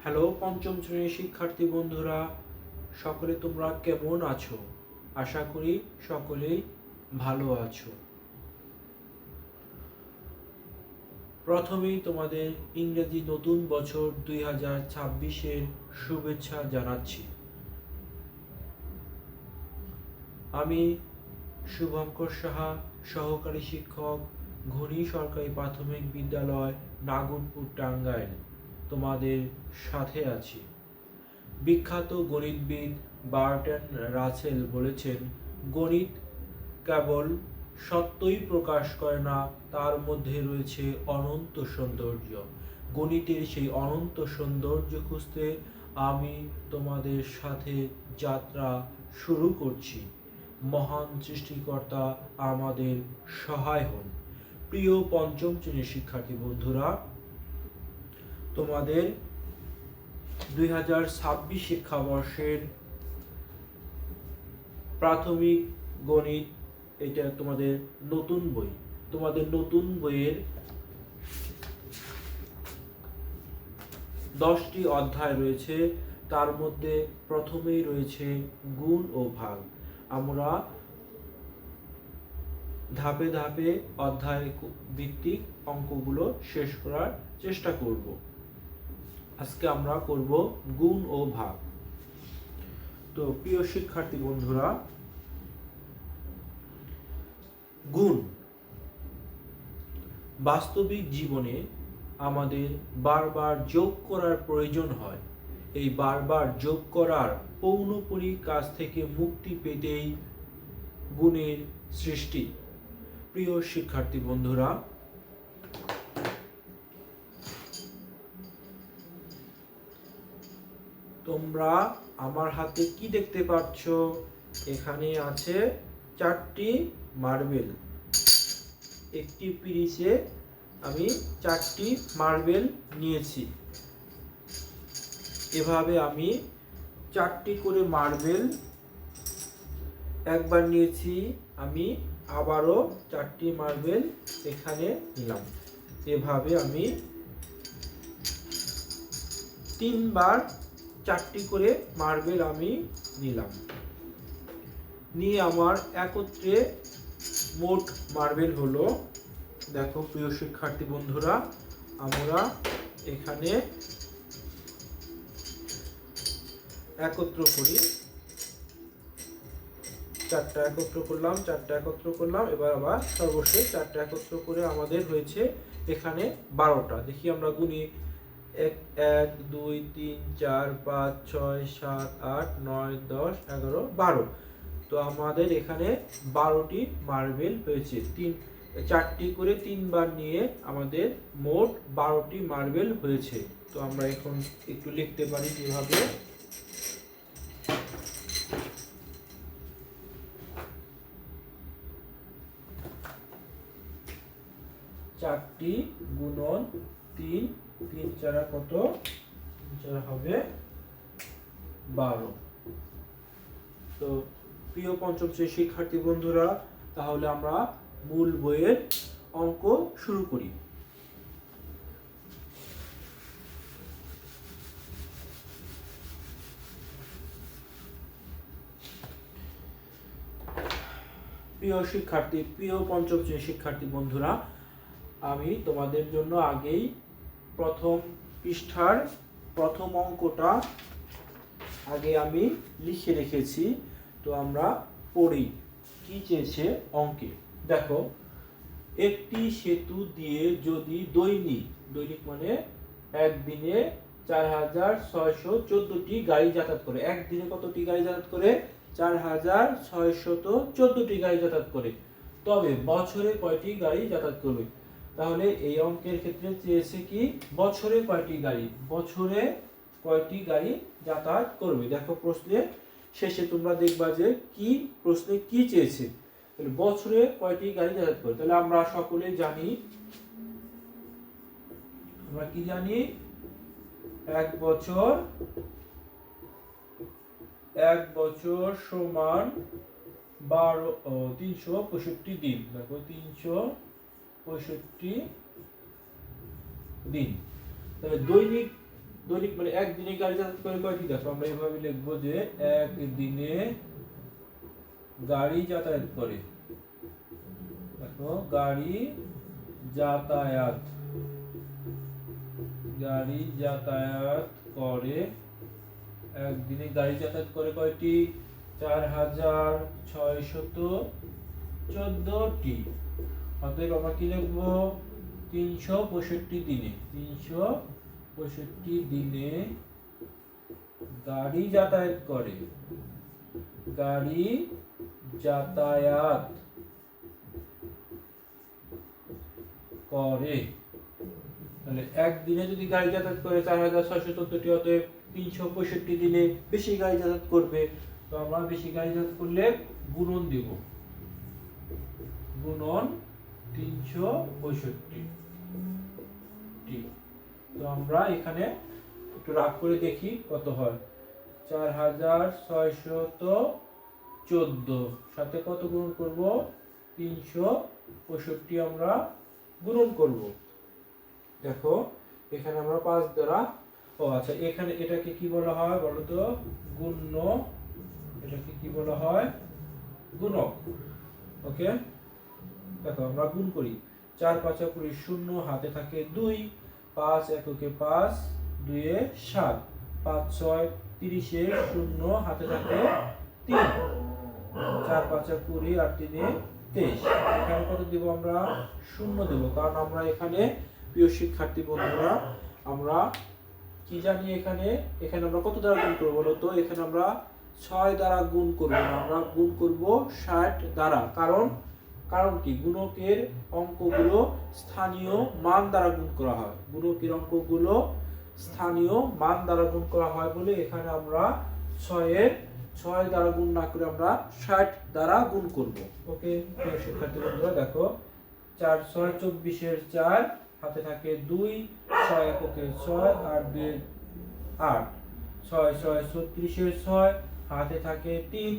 Hello পঞ্চম শ্রেণীর শিক্ষার্থী বন্ধুরা, সকলে তোমরা কেমন আছো? আশা করি সকলেই ভালো আছো। প্রথমেই তোমাদের ইংরেজি নতুন বছর 2026-এর শুভেচ্ছা জানাচ্ছি। আমি শুভঙ্কর সাহা, সহকারী শিক্ষক, ঘনি সরকারি প্রাথমিক বিদ্যালয়, নাগরপুর, টাঙ্গাইল তোমাদের সাথে আছি। বিখ্যাত গণিতবিদ বার্টন রাসেল বলেছেন, গণিত কেবল সত্যই প্রকাশ করে না, তার মধ্যে রয়েছে অনন্ত সৌন্দর্য। গণিতের সেই অনন্ত সৌন্দর্য খুঁজতে আমি তোমাদের সাথে যাত্রা শুরু করছি। মহান সৃষ্টিকর্তা আমাদের সহায় হন। প্রিয় পঞ্চম শ্রেণীর শিক্ষার্থী বন্ধুরা, তোমাদের 2026 শিক্ষাবর্ষের প্রাথমিক গণিত, এটা তোমাদের নতুন বই। তোমাদের নতুন বইয়ের 10টি অধ্যায় রয়েছে। তার মধ্যে প্রথমেই রয়েছে গুণ ও ভাগ। আমরা ধাপে ধাপে অধ্যায় ভিত্তিক অঙ্কগুলো শেষ করার চেষ্টা করব। আজকে আমরা করব গুণ ও ভাগ। তো প্রিয় শিক্ষার্থী বন্ধুরা, গুণ বাস্তবিক জীবনে আমাদের বারবার যোগ করার প্রয়োজন হয়। এই বারবার যোগ করার পৌনঃপুনিক কাজ থেকে মুক্তি পেতেই গুণের সৃষ্টি। প্রিয় শিক্ষার্থী বন্ধুরা, তোমরা আমার হাতে কি দেখতে পাচ্ছ? এখানে আছে 4টি মার্বেল। একটি পিরিচে আমি 4টি মার্বেল নিয়েছি। এভাবে আমি 4টি করে মার্বেল একবার নিয়েছি, আমি আবারও 4টি মার্বেল এখানে নিলাম। এভাবে আমি 3বার 4টি করে মার্বেল আমি নিলাম। নিয়ে আমার একত্রে মোট মার্বেল হলো, দেখো প্রিয় শিক্ষার্থী বন্ধুরা, আমরা এখানে একত্র করি। 4টা একত্র করলাম, 4টা একত্র করলাম, এবার আবার সর্বশেষ 4টা একত্র করে আমাদের হয়েছে এখানে 12টা। দেখি আমরা গুনি। 1 2 3 4 5 6 7 8 9 10 11 12। তো আমাদের এখানে 12টি মার্বেল হয়েছে। 4টি করে 3বার নিয়ে আমাদের মোট 12টি মার্বেল হয়েছে। তো আমরা এখন একটু লিখতে পারি কিভাবে। 4টি গুণন 3, 3 4 কত? 4 হবে 12। তো প্রিয় পঞ্চম শ্রেণীর শিক্ষার্থী বন্ধুরা, তাহলে আমরা মূল বইয়ের অঙ্ক শুরু করি। প্রিয় পঞ্চম শ্রেণীর শিক্ষার্থী বন্ধুরা, আমি তোমাদের জন্য আগেই প্রথম পৃষ্ঠার প্রথম অঙ্কটা আগে আমি লিখে রেখেছি। তো আমরা পড়ি কি চেয়েছে অঙ্কে। দেখো, একটি সেতু দিয়ে যদি দৈনিক মানে একদিনে 4614টি গাড়ি যাতায়াত করে। একদিনে কতটি গাড়ি যাতায়াত করে? 4614টি গাড়ি যাতায়াত করে। তবে বছরে কয়টি গাড়ি যাতায়াত করবে? তাহলে এই অঙ্কের ক্ষেত্রে চেয়েছে কি বছরে কয়টি গাড়ি, বছরে কয়টি গাড়ি যাতায়াত করবে। দেখো প্রশ্নের শেষে তোমরা দেখবা যে কি প্রশ্নে কি চেয়েছে। বছরে কয়টি গাড়ি যাতায়াত করে? তাহলে আমরা সকলে জানি, আমরা কি জানি, এক বছর সমান 365 দিন। দেখো 365 দিন। তাহলে দৈনিক দৈনিক মানে একদিনে গাড়ি যাতায়াত করে কয়টি, দেখো আমরা এভাবে লিখবো যে একদিনে গাড়ি যাতায়াত করে, দেখো গাড়ি যাতায়াত করে, একদিনে গাড়ি যাতায়াত করে কয়টি, 4614টি। অতএব আমরা কি লিখবো, 365 দিনে, 365 দিনে গাড়ি যাতায়াত করে, গাড়ি যাতায়াত করে। তাহলে একদিনে যদি গাড়ি যাতায়াত করে 4614টি, অতএব 365 দিনে বেশি গাড়ি যাতায়াত করবে। তো আমরা বেশি গাড়ি যাতায়াত করলে গুণন দিব, গুণন 365। তো আমরা এখানে একটু রাগ করে দেখি কত হয়, 4614 সাথে কত গুণন করব, 365 আমরা গুণন করব। দেখো এখানে আমরা 5 দ্বারা, ও আচ্ছা এখানে এটাকে কি বলা হয় বলো তো, গুণ্য, এটাকে কি বলা হয়, গুণক। ওকে, দেখো আমরা গুণ করি, 4 5 20 0, হাতে থাকে 2, 5 এককে 5, 2 এ 7, 5 6 30 এ 0, হাতে থাকে 3, 4 5 20 আর 3 এ 23। এখানে কত দিব আমরা, 0 দেব, কারণ আমরা এখানে প্রিয় শিক্ষার্থী বন্ধুরা আমরা কি জানি, এখানে আমরা কত দ্বারা গুণ করব বলো তো, এখানে আমরা 6 দ্বারা গুণ করব না, আমরা গুণ করব 60 দ্বারা। কারণ কি, গুণকের অঙ্কগুলো স্থানীয় মান দ্বারা গুণ করা হয়, গুণকের অঙ্কগুলো স্থানীয় মান দ্বারা গুণ করা হয় বলে এখানে আমরা 6 দ্বারা গুণ না করে আমরা 60 দ্বারা গুণ করব। ওকে প্রিয় শিক্ষার্থী বন্ধুরা, দেখো 4 6 24 এর 4, হাতে থাকে 2, 6 এককে 6 আর 2 8, 6 6 36 এর 6, হাতে থাকে 3,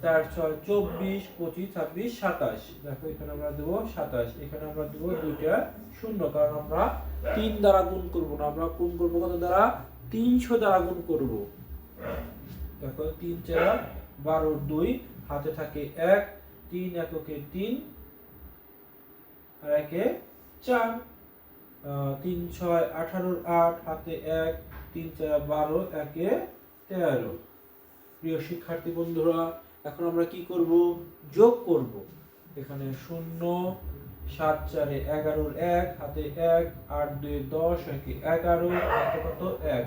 4 6 24 25 26 27। দেখো এখানে আমরা দেব 27, এখানে আমরা দেব দুইটা শূন্য, কারণ আমরা 3 দ্বারা গুণ করব না, আমরা গুণ করব কত দ্বারা, 300 দ্বারা গুণ করব। দেখো 3 4 12 2, হাতে থাকে 1, 3 এককে 3 আর একে 4, 3 6 18 8, হাতে 1, 3 4 12, একে 13। প্রিয় শিক্ষার্থী বন্ধুরা, এখন আমরা কি করব, যোগ করব। এখানে 0 7 4 11 1, হাতে 1, 8 2 10, একে 11, হাতে কত 1,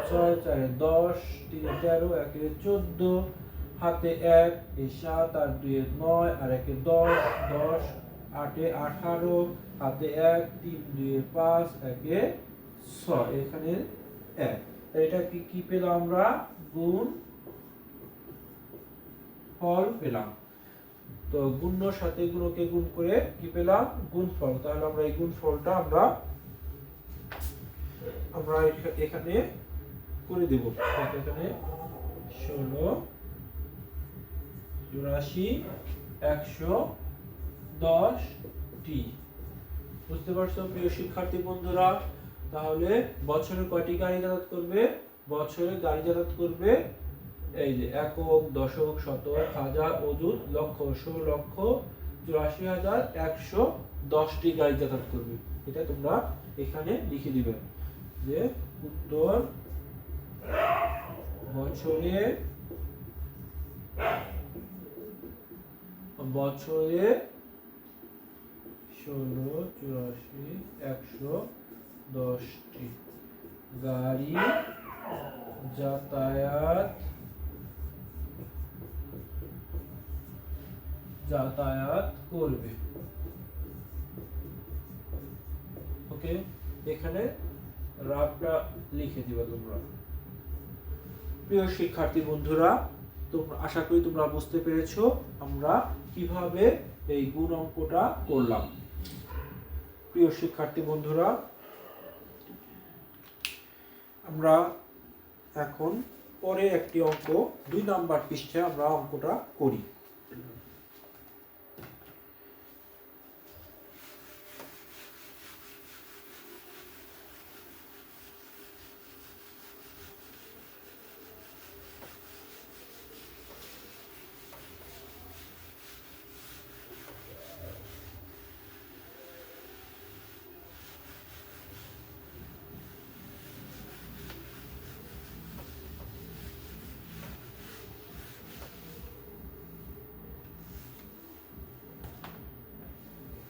6 4 10, 3 13, একে 14, হাতে 1, 7 আর 2 9 আর একে 10, 10 8 18, হাতে 1, 3 2 5, একে 6, এখানে 1। এটা কি পেলাম আমরা, গুণ ফল পেলাম। তো গুণ্যর সাথে গুণকে গুণ করে কি পেলাম, গুণফল। তাহলে আমরা এই গুণফলটা আমরা এখানে করে দেব। এখানে 16 84 110টি। বুঝতে পারছো প্রিয় শিক্ষার্থী বন্ধুরা? তাহলে বছরে কয়টি গাড়ি যাতায়াত করবে, বছরে গাড়ি যাতায়াত করবে এই যে একক, দশক, শতক, হাজার, অযুত, লক্ষ, 16 লক্ষ 84,110টি গাড়ি যাতায়াত করবে। এটা তোমরা এখানে লিখে দিবে যে উত্তর বছরে 16 84 110টি গাড়ি যাতায়াত করবে। ওকে, এখানে রাবটা লিখে দিবা তোমরা। প্রিয় শিক্ষার্থী বন্ধুরা, তোমরা আশা করি তোমরা বুঝতে পেরেছো আমরা কিভাবে এই গুণ অঙ্কটা করলাম। প্রিয় শিক্ষার্থী বন্ধুরা, আমরা এখন পরে একটি অঙ্ক 2 নাম্বার পৃষ্ঠায় আমরা অঙ্কটা করি।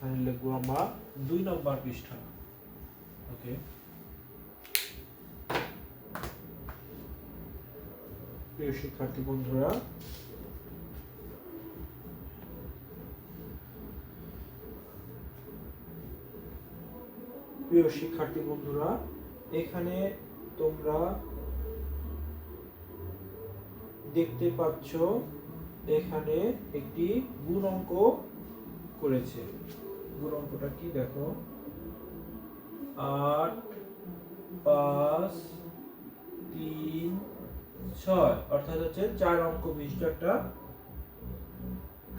এখানে লিখবো আমরা 2 নম্বর পৃষ্ঠা। ওকে, প্রিয় শিক্ষার্থী বন্ধুরা, এখানে তোমরা দেখতে পাচ্ছ এখানে একটি গুণ অঙ্ক করেছে। গুণ অঙ্কটা কি দেখো, 8 5 3 6 অর্থাৎ হচ্ছে 4 অঙ্ক বিশিষ্ট একটা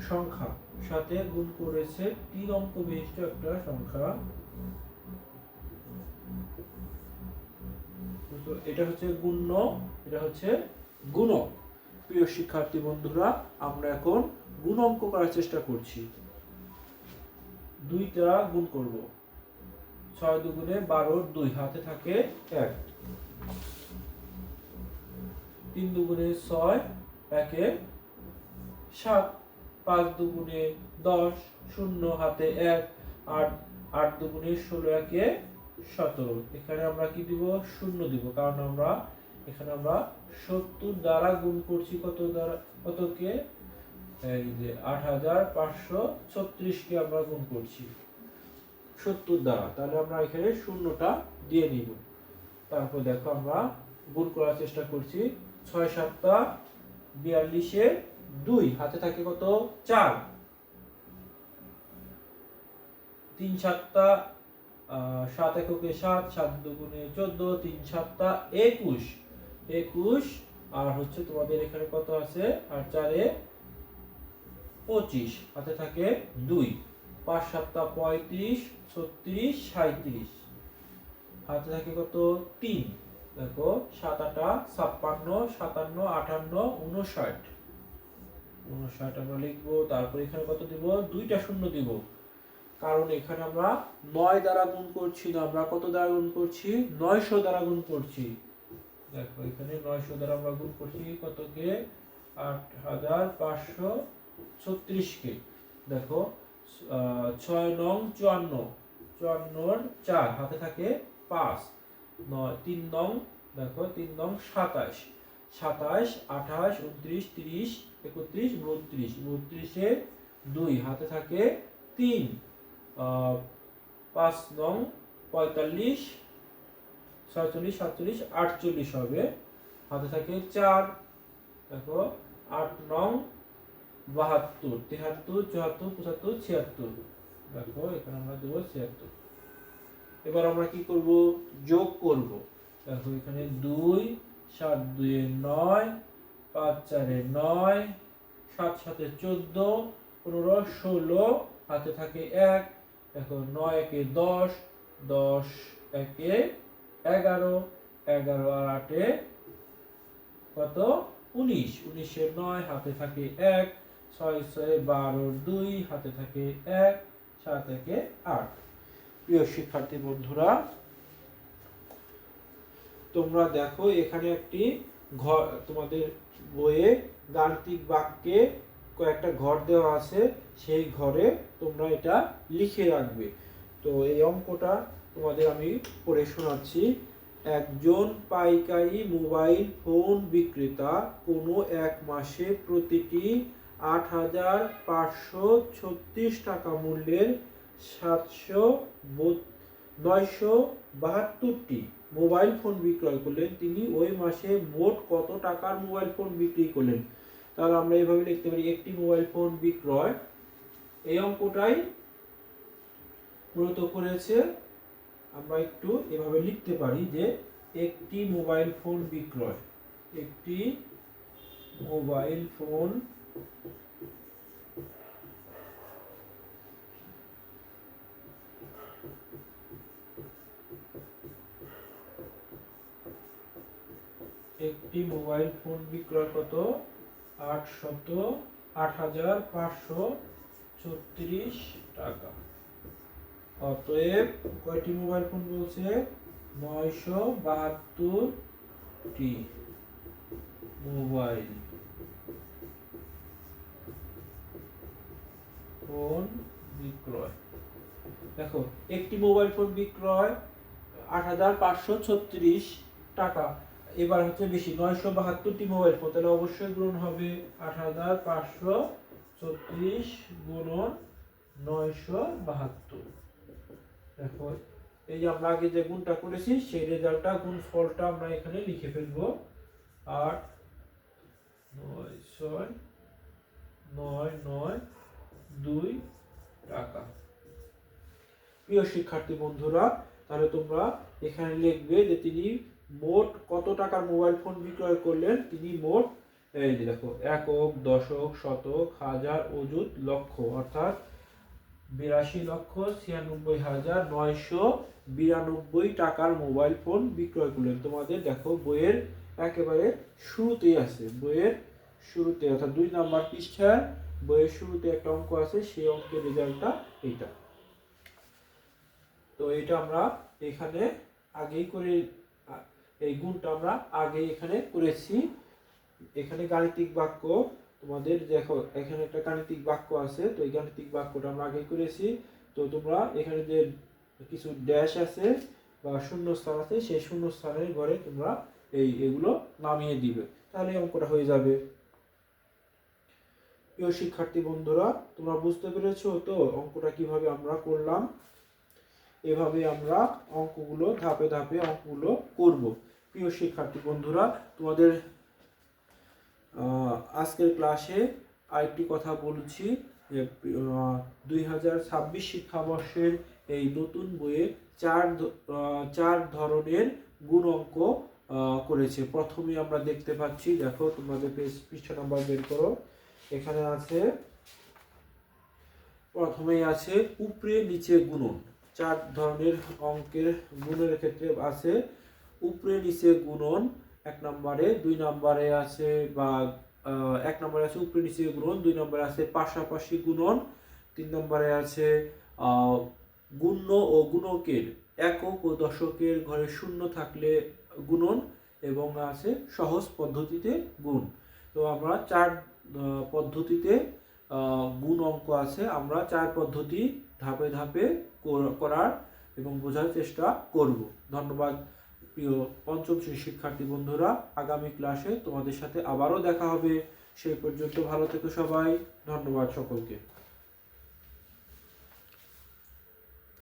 সংখ্যা, সাথে গুণ করেছে 3 অঙ্ক বিশিষ্ট একটা সংখ্যা। তো এটা হচ্ছে গুণ্য, এটা হচ্ছে গুণক। প্রিয় শিক্ষার্থী বন্ধুরা, আমরা এখন গুণ অঙ্ক করার চেষ্টা করছি। 2 দ্বারা গুণ করব, 6 দুগুণে 12, 2 হাতে থাকে 1, 3 দুগুণে 6, 1 7, 5 দুগুণে 10, 0 হাতে 1, 8 দুগুণে 16, 1 17। এখানে আমরা কি দিব, 0 দিব, কারণ আমরা এখানে 70 দ্বারা গুণ করছি। কতকে, এই যে 8536 কে আমরা গুণ করছি 70 দ্বারা, তাহলে আমরা এখানে শূন্যটা দিয়ে নিব। তারপর দেখো আমরা গুণ করার চেষ্টা করছি। 6 7 42, 2 হাতে থাকে কত, 4, 3 7 7 এককে 7, 7 দুগুণে 14, 3 7 21, আর হচ্ছে তোমাদের এখানে কত আছে, আর 4 25 হাতে থাকে 2, 5 7 35, 36 37 হাতে থাকে কত, 3। দেখো 7 8 56, 57 58 59 আমরা লিখবো। তারপর এখানে কত দিব, 2টা শূন্য দিব, কারণ এখানে আমরা 9 দ্বারা গুণ করছি না, আমরা কত দ্বারা গুণ করছি, 900 দ্বারা গুণ করছি। দেখো এখানে 900 দ্বারা আমরা গুণ করছি কতকে, 8536 কে। দেখো 6 নং 54, 54 4 হাতে থাকে 5, 3 নং, দেখো 3 নং 27, 27 28 29 30 31 32, 32 2 হাতে থাকে 3, 5 নং 45 46 47 48 হবে, হাতে থাকে 4। দেখো 8 নং 72 73 74 75 76, দেখো এখানে আমরা দেব 76। এবার আমরা কি করব, যোগ করব। দেখো এখানে 2 7 2 9, 5 4 9, 7 7 14, 15 16 হাতে থাকে 1। দেখো 9 1 10, 10 1 11, 11 আর 8 কত, 19, 19 9 হাতে থাকে 1, 6 6 12 2 হাতে থাকে 1, 7 1 8। প্রিয় শিক্ষার্থী বন্ধুরা, তোমরা দেখো এখানে একটি ঘর, তোমাদের বইয়ে গাণিতিক বাক্যে কয়েকটা ঘর দেওয়া আছে, সেই ঘরে তোমরা এটা লিখে রাখবে। তো এই অঙ্কটা তোমাদের আমি পড়ে শোনাচ্ছি। একজন পাইকারি মোবাইল ফোন বিক্রেতা কোনো এক মাসে প্রতিটি 8536 টাকা মূল্যের 972টি মোবাইল ফোন বিক্রয় করলেন। তিনি ওই মাসে মোট কত টাকার মোবাইল ফোন বিক্রি করলেন? তাহলে আমরা এইভাবে লিখতে পারি, একটি মোবাইল ফোন বিক্রয়, এই অঙ্কটাই মূলত করেছে। আমরা একটু এভাবে লিখতে পারি যে একটি মোবাইল ফোন বিক্রয়, একটি মোবাইল ফোন বিক্রয় কত, 8536 টাকা। অতএব কয়টি মোবাইল ফোন বলছে, 972টি মোবাইল ফোন বিক্রয়। দেখো একটি মোবাইল ফোন বিক্রয় ৮৫৩৬ টাকা। এবার হচ্ছে বেশি ৯৭২টি মোবাইল ফোন, তাহলে অবশ্যই গুণ হবে ৮৫৩৬ গুণন ৯৭২। দেখো এই যে আমরা আগে যে গুণটা করেছি সেই রেজাল্টটা, গুণ ফলটা আমরা এখানে লিখে ফেলবো। ৮ ৯ ৬ ৯ ৯ 2 টাকা। প্রিয় শিক্ষার্থী বন্ধুরা, তাহলে তোমরা এখানে লিখবে যে তিনি মোট কত টাকার মোবাইল ফোন বিক্রয় করলেন। তিনি মোট, এই যে দেখো, একক, দশক, শতক, হাজার, অযুত, লক্ষ, অর্থাৎ ৮২,৯৯,৯৯২ টাকার মোবাইল ফোন বিক্রয় করলেন। তোমাদের দেখো বইয়ের একেবারে শুরুতেই আছে, বইয়ের শুরুতে অর্থাৎ 2 নাম্বার পৃষ্ঠার বইয়ের শুরুতে একটা অঙ্ক আছে, সেই অঙ্কের রেজাল্টটা এইটা। তো এটা আমরা এখানে আগেই করে, এই গুণটা আমরা আগেই এখানে করেছি। এখানে গাণিতিক বাক্য, তোমাদের দেখো এখানে একটা গাণিতিক বাক্য আছে, তো এই গাণিতিক বাক্যটা আমরা আগেই করেছি। তো তোমরা এখানে যে কিছু ড্যাশ আছে বা শূন্যস্থান আছে, সেই শূন্যস্থানের ঘরে তোমরা এগুলো নামিয়ে দিবে, তাহলে অঙ্কটা হয়ে যাবে। প্রিয় শিক্ষার্থী বন্ধুরা, তোমরা বুঝতে পেরেছো তো অঙ্কটা কিভাবে আমরা করলাম? এভাবে আমরা অঙ্কগুলো ধাপে ধাপে অঙ্কগুলো করব। প্রিয় শিক্ষার্থী বন্ধুরা, তোমাদের আজকের ক্লাসে আরেকটি কথা বলছি যে 2026 শিক্ষাবর্ষের এই নতুন বইয়ে চার ধরনের গুণ অঙ্ক করেছে। প্রথমে আমরা দেখতে পাচ্ছি, দেখো তোমাদের পৃষ্ঠা নাম্বার বের করো, এখানে আছে, প্রথমেই আছে উপরে নিচে গুণন। 4 ধরনের অঙ্কের গুণের ক্ষেত্রে আছে উপরে নিচে গুণন 1 নম্বরে, 2 নম্বরে আছে বা 1 নম্বরে আছে উপরে নিচে গুণন, 2 নম্বরে আছে পাশাপাশি গুণন, 3 নম্বরে আছে গুণ্য ও গুণকের একক ও দশকের ঘরে শূন্য থাকলে গুণন, এবং আছে সহজ পদ্ধতিতে গুণ। তো আমরা 4 পদ্ধতিতে গুণ অঙ্ক আছে, আমরা 4 পদ্ধতি ধাপে ধাপে করার এবং বোঝার চেষ্টা করব। ধন্যবাদ প্রিয় পঞ্চম শ্রেণীর শিক্ষার্থী বন্ধুরা, আগামী ক্লাসে তোমাদের সাথে আবারও দেখা হবে। সেই পর্যন্ত ভালো থেকো সবাই, ধন্যবাদ সকলকে।